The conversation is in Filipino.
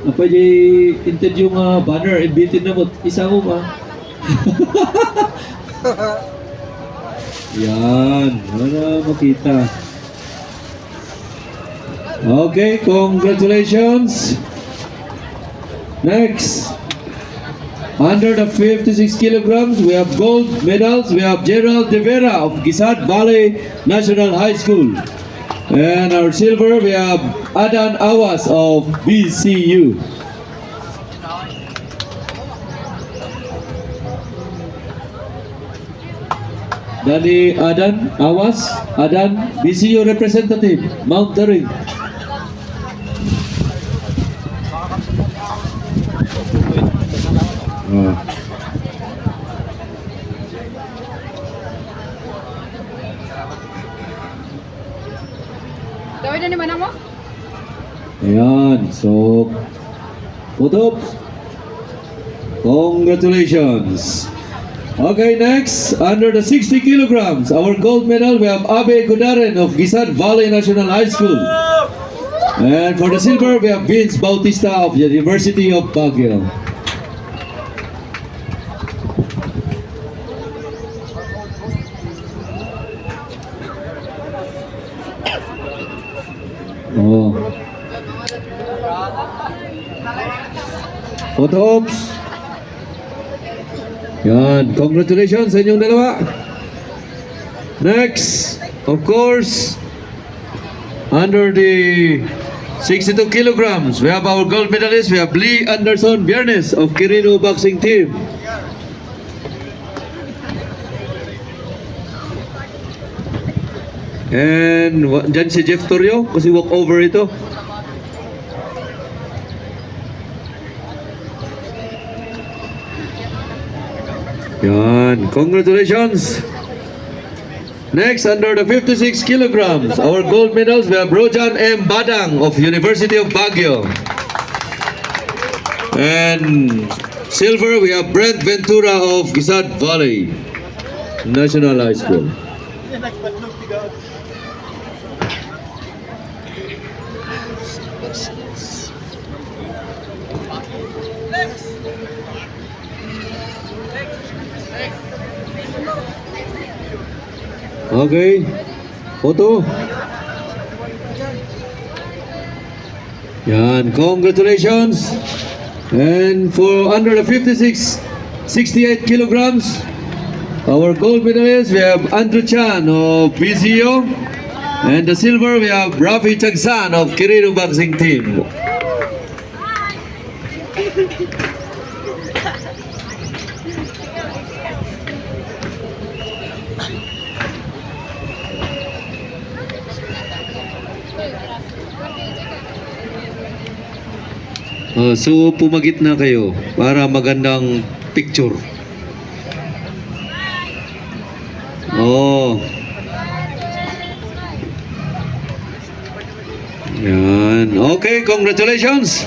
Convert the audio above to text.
Pwede inted yung banner, imbitin na mo. Isa mo ba? Yan, para makita. Okay, congratulations. Next, under the 56 kilograms, we have gold medals. We have Gerald De Vera of Gisad Valley National High School. And our silver, we have Adan Awas of BCU. Dani Adan Awas, Adan BCU representative, Mount Daring. Gawin na ni manang mo? Ayan, so photo. Congratulations. Okay, next, under the 60 kilograms, our gold medal, we have Abe Gudaren of Gisad Valley National High School. And for the silver, we have Vince Bautista of the University of Baguio. Oh. Photo ops. Yan, congratulations sa inyong dalawa. Next, of course, under the 62 kilograms, we have our gold medalist. We have Lee Anderson Viernes of Quirino Boxing Team. And dyan si Jeff Torrio kasi walk over ito. Yan, congratulations. Next, under the 56 kilograms, our gold medals, we have Rojan M. Badang of University of Baguio. And silver, we have Brent Ventura of Gisad Valley National High School. Okay, photo. Yan, congratulations. And for under the 56, 68 kilograms, our gold medalist, we have Andrew Chan of BCO. And the silver, we have Rafi Chagsan of Quirino Boxing Team. So pumagit na kayo para magandang picture. Oh. Yan. Okay, congratulations.